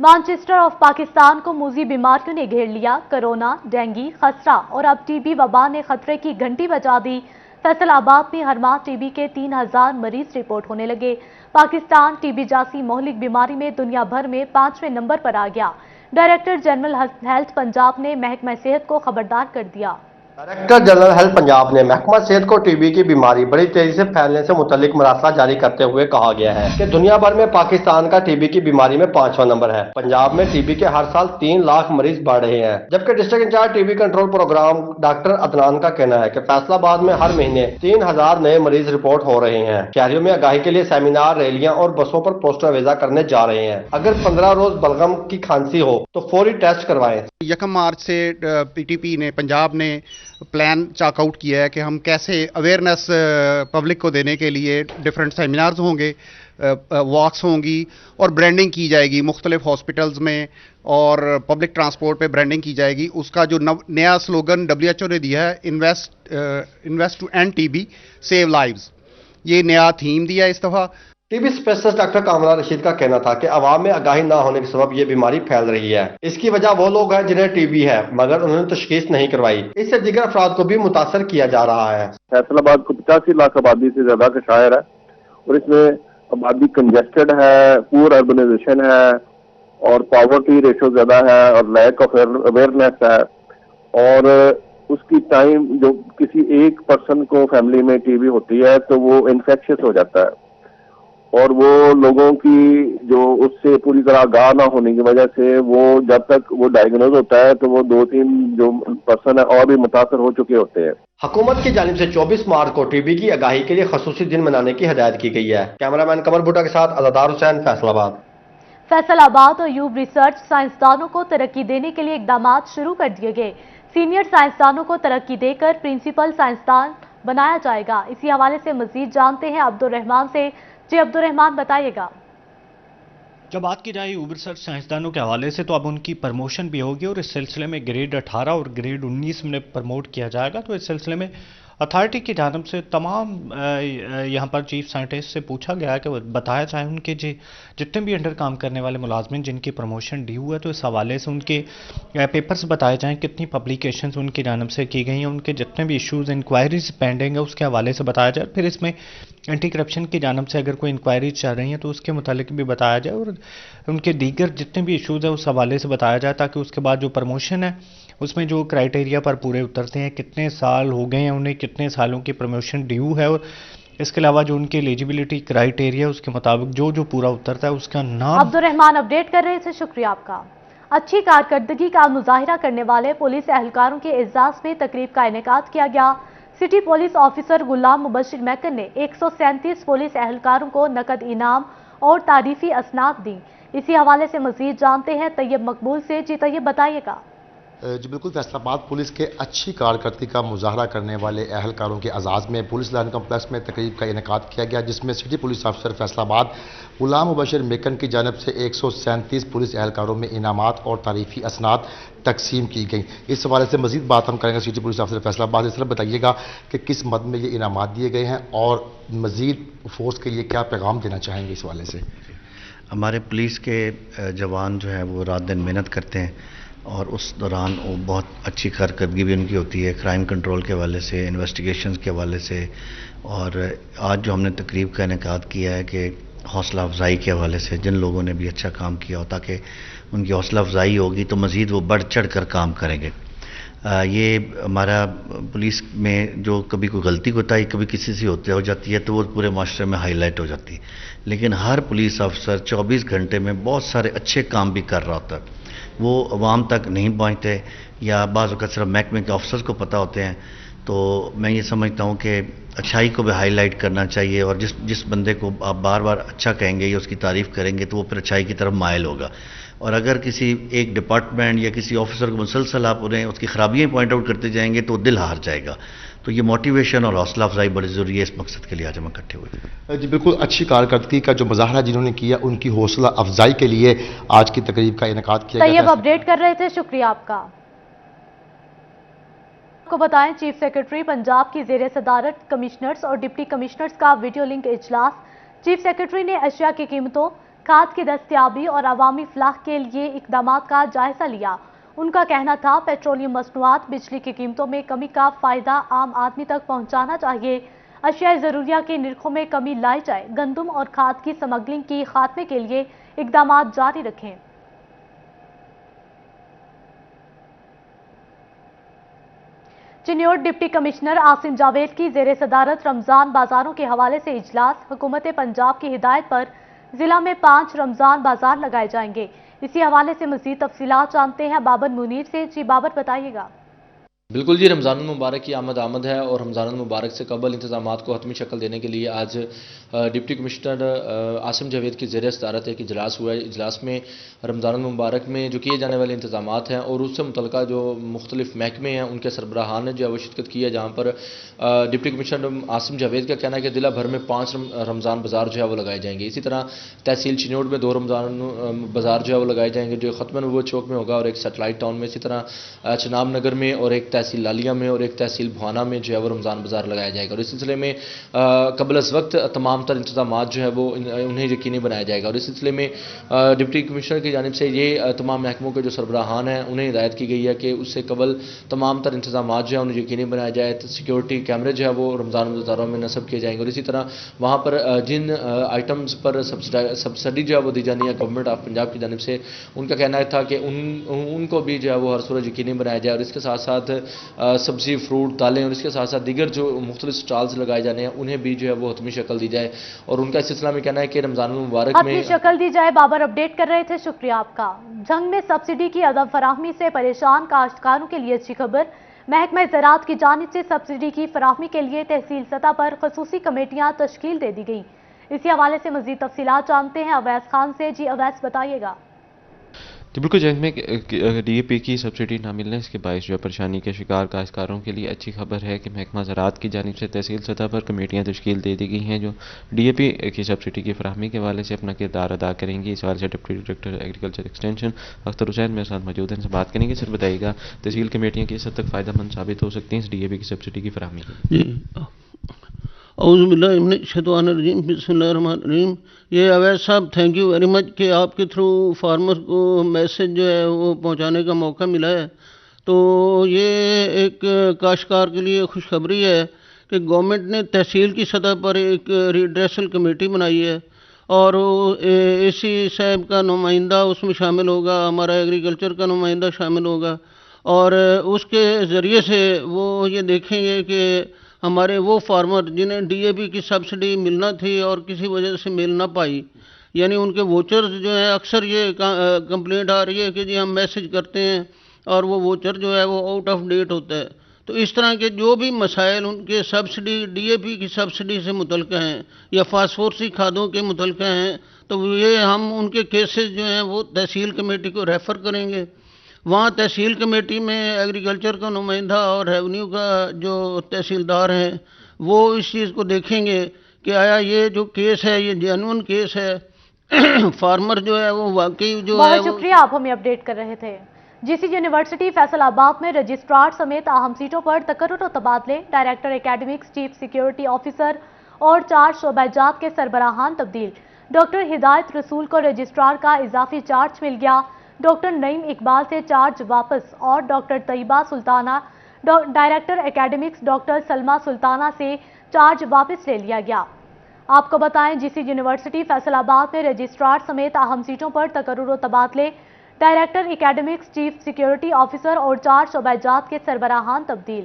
Manchester of Pakistan کو موذی بیماریوں نے گھیر لیا۔ کرونا، ڈینگی، خسرہ اور اب ٹی بی وبا نے خطرے کی گھنٹی بجا دی۔ فیصل آباد میں ہر ماہ ٹی بی کے 3000 مریض رپورٹ ہونے لگے۔ پاکستان ٹی بی جیسی مہلک بیماری میں دنیا بھر میں 5ویں نمبر پر آ گیا۔ ڈائریکٹر جنرل ہیلتھ پنجاب نے محکمہ صحت کو خبردار کر دیا۔ ڈائریکٹر جنرل ہیلتھ پنجاب نے محکمہ صحت کو ٹی بی کی بیماری بڑی تیزی سے پھیلنے سے متعلق مراسلہ جاری کرتے ہوئے کہا گیا ہے کہ دنیا بھر میں پاکستان کا ٹی بی کی بیماری میں 5واں نمبر ہے۔ پنجاب میں ٹی بی کے ہر سال 3 لاکھ مریض بڑھ رہے ہیں، جبکہ district in-charge T B control programme doctor Adnan کا کہنا ہے کہ فیصل آباد میں ہر مہینے 3000 نئے مریض رپورٹ ہو رہے ہیں۔ شہریوں میں آگاہی کے لیے سیمینار، ریلیاں اور بسوں پر پوسٹر ویزا کرنے جا رہے ہیں۔ اگر 15 روز بلغم کی کھانسی ہو تو فوری ٹیسٹ کروائیں۔ 1 مارچ سے پی ٹی پی نے پنجاب نے پلان چاک آؤٹ کیا ہے کہ ہم کیسے اویئرنیس پبلک کو دینے کے لیے ڈفرینٹ سیمینارز ہوں گے، واکس ہوں گی اور برانڈنگ کی جائے گی مختلف ہاسپٹلز میں اور پبلک ٹرانسپورٹ پہ برانڈنگ کی جائے گی۔ اس کا جو نیا سلوگن WHO نے دیا ہے، invest to end T B save lives, یہ نیا تھیم دیا ہے اس دفعہ۔ T B specialist doctor Kamla Rashid کا کہنا تھا کہ عوام میں آگاہی نہ ہونے کے سبب یہ بیماری پھیل رہی ہے۔ اس کی وجہ وہ لوگ ہیں جنہیں ٹی بی ہے مگر انہوں نے تشخیص نہیں کروائی۔ اس سے دیگر افراد کو بھی متاثر کیا جا رہا ہے۔ فیصل آباد کو 85 لاکھ آبادی سے زیادہ کا شاعر ہے اور اس میں آبادی کنجسٹڈ ہے، پور اربنائزیشن ہے اور پاورٹی ریشو زیادہ ہے اور لیک آف اویئرنیس ہے، اور اس کی ٹائم جو کسی ایک پرسن کو فیملی میں ٹی بی ہوتی ہے تو وہ انفیکشس ہو جاتا ہے، اور وہ لوگوں کی جو اس سے پوری طرح آگاہ نہ ہونے کی وجہ سے وہ جب تک وہ ڈائگنوز ہوتا ہے تو وہ 2-3 جو پرسن ہے اور بھی متاثر ہو چکے ہوتے ہیں۔ حکومت کی جانب سے 24 مارچ کو ٹی بی کی آگاہی کے لیے خصوصی دن منانے کی ہدایت کی گئی ہے۔ کیمرہ مین قمر بھٹا کے ساتھ عزادار حسین، فیصل آباد۔ فیصل آباد اور یوب ریسرچ سائنسدانوں کو ترقی دینے کے لیے اقدامات شروع کر دیے گئے۔ سینئر سائنسدانوں کو ترقی دے کر پرنسپل سائنسدان بنایا جائے گا۔ اسی حوالے سے مزید جانتے ہیں عبدالرحمان سے۔ جی عبدالرحمان، بتائیے گا۔ جب بات کی جائے یوب ریسرچ سائنسدانوں کے حوالے سے تو اب ان کی پرموشن بھی ہوگی اور اس سلسلے میں گریڈ 18 اور گریڈ 19 میں پرموٹ کیا جائے گا۔ تو اس سلسلے میں اتھارٹی کی جانب سے تمام یہاں پر چیف سائنٹسٹ سے پوچھا گیا ہے کہ بتایا جائے ان کے جتنے بھی انڈر کام کرنے والے ملازمین جن کی پروموشن ڈیو ہے تو اس حوالے سے ان کے پیپرز بتائے جائیں، کتنی پبلیکیشنز ان کی جانب سے کی گئی ہیں، ان کے جتنے بھی ایشوز انکوائریز پینڈنگ ہے اس کے حوالے سے بتایا جائے۔ پھر اس میں اینٹی کرپشن کی جانب سے اگر کوئی انکوائریز چل رہی ہیں تو اس کے متعلق بھی بتایا جائے اور ان کے دیگر جتنے بھی ایشوز ہیں اس حوالے سے بتایا جائے، تاکہ اس کے بعد جو پروموشن ہے اس میں جو کرائٹیریا پر پورے اترتے ہیں، کتنے سال ہو گئے ہیں انہیں، کتنے سالوں کی پروموشن ڈیو ہے، اور اس کے علاوہ جو ان کے ایلیجیبلٹی کرائٹیریا اس کے مطابق جو پورا اترتا ہے اس کا نام۔ عبدالرحمان اپڈیٹ کر رہے تھے، شکریہ آپ کا۔ اچھی کارکردگی کا مظاہرہ کرنے والے پولیس اہلکاروں کے اعزاز میں تقریب کا انعقاد کیا گیا۔ سٹی پولیس آفیسر غلام مبشر میکن نے 137 پولیس اہلکاروں کو نقد انعام اور تعریفی اسناد دی۔ اسی حوالے سے مزید جانتے ہیں طیب مقبول سے۔ جی طیب، بتائیے گا۔ جی بالکل، فیصل آباد پولیس کے اچھی کارکردگی کا مظاہرہ کرنے والے اہلکاروں کے اعزاز میں پولیس لائن کمپلیکس میں تقریب کا انعقاد کیا گیا، جس میں سٹی پولیس آفیسر فیصل آباد غلام مبشر میکن کی جانب سے 137 پولیس اہلکاروں میں انعامات اور تعریفی اسناد تقسیم کی گئیں۔ اس حوالے سے مزید بات ہم کریں گے سٹی پولیس آفیسر فیصل آباد۔ اس طرح بتائیے گا کہ کس مد میں یہ انعامات دیے گئے ہیں اور مزید فورس کے لیے کیا پیغام دینا چاہیں گے اس حوالے سے؟ ہمارے پولیس کے جوان جو ہیں وہ رات دن محنت کرتے ہیں اور اس دوران وہ بہت اچھی کارکردگی بھی ان کی ہوتی ہے، کرائم کنٹرول کے حوالے سے، انویسٹیگیشنز کے حوالے سے، اور آج جو ہم نے تقریب کا انعقاد کیا ہے کہ حوصلہ افزائی کے حوالے سے جن لوگوں نے بھی اچھا کام کیا ہو، تاکہ ان کی حوصلہ افزائی ہوگی تو مزید وہ بڑھ چڑھ کر کام کریں گے۔ یہ ہمارا پولیس میں جو کبھی کوئی غلطی کوتاہی کبھی کسی سے ہو جاتی ہے تو وہ پورے معاشرے میں ہائی لائٹ ہو جاتی ہے، لیکن ہر پولیس افسر 24 گھنٹے میں بہت سارے اچھے کام بھی کر رہا ہوتا ہے، وہ عوام تک نہیں پہنچتے یا بعض اوقات صرف محکمے کے افسرز کو پتہ ہوتے ہیں۔ تو میں یہ سمجھتا ہوں کہ اچھائی کو بھی ہائی لائٹ کرنا چاہیے، اور جس بندے کو آپ بار بار اچھا کہیں گے یا اس کی تعریف کریں گے تو وہ پھر اچھائی کی طرف مائل ہوگا، اور اگر کسی ایک ڈپارٹمنٹ یا کسی آفیسر کو مسلسل آپ انہیں اس کی خرابیاں پوائنٹ آؤٹ کرتے جائیں گے تو وہ دل ہار جائے گا۔ تو یہ موٹیویشن اور حوصلہ افزائی بڑی ضروری ہے، اس مقصد کے لیے آج ہم اکٹھے ہوئے۔ جی بالکل، اچھی کارکردگی کا جو مظاہرہ جنہوں نے کیا ان کی حوصلہ افزائی کے لیے آج کی تقریب کا انعقاد کیا گیا۔ طیب اپڈیٹ کر رہے تھے، شکریہ آپ کا۔ آپ کو بتائیں چیف سیکرٹری پنجاب کی زیر صدارت کمشنرز اور ڈپٹی کمشنرز کا ویڈیو لنک اجلاس۔ چیف سیکرٹری نے اشیاء کی قیمتوں، کھاد کی دستیابی اور عوامی فلاح کے لیے اقدامات کا جائزہ لیا۔ ان کا کہنا تھا پیٹرولیم مصنوعات، بجلی کی قیمتوں میں کمی کا فائدہ عام آدمی تک پہنچانا چاہیے، اشیاء ضروریہ کے نرخوں میں کمی لائی جائے، گندم اور کھاد کی سمگلنگ کی خاتمے کے لیے اقدامات جاری رکھیں۔ چنیوٹ ڈپٹی کمشنر عاصم جاوید کی زیر صدارت رمضان بازاروں کے حوالے سے اجلاس، حکومت پنجاب کی ہدایت پر ضلع میں 5 رمضان بازار لگائے جائیں گے۔ اسی حوالے سے مزید تفصیلات جانتے ہیں بابر منیر سے۔ جی بابر، بتائیے گا۔ بالکل جی، رمضان المبارک کی آمد ہے اور رمضان المبارک سے قبل انتظامات کو حتمی شکل دینے کے لیے آج ڈپٹی کمشنر عاصم جاوید کی زیر صدارت ایک اجلاس ہوا ہے۔ اجلاس میں رمضان المبارک میں جو کیے جانے والے انتظامات ہیں اور اس سے متعلقہ جو مختلف محکمے ہیں ان کے سربراہان نے جو ہے وہ شرکت کی ہے، جہاں پر ڈپٹی کمشنر عاصم جاوید کا کہنا ہے کہ ضلع بھر میں 5 رمضان بازار جو ہے وہ لگائے جائیں گے۔ اسی طرح تحصیل چنیوٹ میں 2 رمضان بازار جو ہے وہ لگائے جائیں گے، جو ختم نبوت چوک میں ہوگا اور ایک سیٹلائٹ ٹاؤن میں، اسی طرح چناب نگر میں اور ایک تحصیل لالیہ میں اور ایک تحصیل بھوانا میں جو ہے وہ رمضان بازار لگایا جائے گا۔ اور اس سلسلے میں قبل از وقت تمام تر انتظامات جو ہے وہ انہیں یقینی بنایا جائے گا۔ اور اس سلسلے میں ڈپٹی کمشنر کی جانب سے یہ تمام محکموں کے جو سربراہان ہیں انہیں ہدایت کی گئی ہے کہ اس سے قبل تمام تر انتظامات جو ہے انہیں یقینی بنایا جائے، سیکیورٹی کیمرے جو ہے وہ رمضان بازاروں میں نصب کیے جائیں گے۔ اور اسی طرح وہاں پر جن آئٹمز پر سبسڈی جو ہے وہ دی جانی ہے گورنمنٹ آف پنجاب کی جانب سے، ان کا کہنا تھا کہ ان کو بھی جو ہے وہ ہر صورت یقینی بنایا جائے۔ اور اس کے ساتھ ساتھ سبزی، فروٹ، دالیں اور اس کے ساتھ ساتھ دیگر جو مختلف سٹالز لگائے جانے ہیں انہیں بھی جو ہے وہ حتمی شکل دی جائے۔ اور ان کا اس سلسلہ میں کہنا ہے کہ رمضان المبارک میں حتمی شکل دی جائے۔ بابر اپڈیٹ کر رہے تھے، شکریہ آپ کا۔ جنگ میں سبسڈی کی عدم فراہمی سے پریشان کاشتکاروں کے لیے اچھی خبر، محکمہ زراعت کی جانب سے سبسڈی کی فراہمی کے لیے تحصیل سطح پر خصوصی کمیٹیاں تشکیل دے دی گئی۔ اسی حوالے سے مزید تفصیلات جانتے ہیں اویس خان سے۔ جی اویس، بتائیے گا۔ بالکل، جنگ میں ڈی اے پی کی سبسڈی نہ ملنے اس کے باعث جو ہے پریشانی کے شکار کاشتکاروں کے لیے اچھی خبر ہے کہ محکمہ زراعت کی جانب سے تحصیل سطح پر کمیٹیاں تشکیل دے دی گئی ہیں جو ڈی اے پی کی سبسڈی کی فراہمی کے حوالے سے اپنا کردار ادا کریں گی۔ اس حوالے سے deputy director agriculture extension Akhtar Hussain میرے ساتھ موجود ہیں، ان سے بات کریں گے۔ سر بتائیے گا، تحصیل کمیٹیاں کس حد تک فائدہ مند ثابت ہو سکتی ہیں اس ڈی اے پی کی سبسڈی کی فراہمی؟ جی، اعوذ باللہ من الشیطان الرجیم، بسم اللہ الرحمن الرحیم۔ یہ اویس صاحب، تھینک یو ویری مچ کہ آپ کے تھرو فارمر کو میسج جو ہے وہ پہنچانے کا موقع ملا ہے۔ تو یہ ایک کاشتکار کے لیے خوشخبری ہے کہ گورنمنٹ نے تحصیل کی سطح پر ایک ریڈریسل کمیٹی بنائی ہے اور اے سی صاحب کا نمائندہ اس میں شامل ہوگا، ہمارا ایگریکلچر کا نمائندہ شامل ہوگا، اور اس کے ذریعے سے وہ یہ دیکھیں گے کہ ہمارے وہ فارمر جنہیں ڈی اے پی کی سبسڈی ملنا تھی اور کسی وجہ سے مل نہ پائی، یعنی ان کے ووچرز جو ہیں، اکثر یہ کمپلینٹ آ رہی ہے کہ جی ہم میسج کرتے ہیں اور وہ ووچر جو ہے وہ آؤٹ آف ڈیٹ ہوتا ہے۔ تو اس طرح کے جو بھی مسائل ان کے سبسڈی، ڈی اے پی کی سبسڈی سے متعلقہ ہیں یا فاسفورسی کھادوں کے متعلقہ ہیں، تو یہ ہم ان کے کیسز جو ہیں وہ تحصیل کمیٹی کو ریفر کریں گے۔ وہاں تحصیل کمیٹی میں ایگریکلچر کا نمائندہ اور ریونیو کا جو تحصیلدار ہیں وہ اس چیز کو دیکھیں گے کہ آیا یہ جو کیس ہے یہ جینوئن کیس ہے، فارمر جو ہے وہ واقعی جو ہے۔ بہت شکریہ، آپ ہمیں اپڈیٹ کر رہے تھے۔ جی سی یونیورسٹی فیصل آباد میں رجسٹرار سمیت اہم سیٹوں پر تقرر و تبادلے، director academics, chief security officer اور 4 شعبہ جات کے سربراہان تبدیل۔ ڈاکٹر ہدایت رسول کو رجسٹرار کا اضافی چارج مل گیا، ڈاکٹر نعیم اقبال سے چارج واپس، اور ڈاکٹر طیبہ سلطانہ ڈائریکٹر اکیڈمکس ڈاکٹر سلمہ سلطانہ سے چارج واپس لے لیا گیا۔ آپ کو بتائیں، جی سی یونیورسٹی فیصل آباد میں رجسٹرار سمیت اہم سیٹوں پر تقرر و تبادلے، director academics, chief security officer اور 4 شعبہ جات کے سربراہان تبدیل۔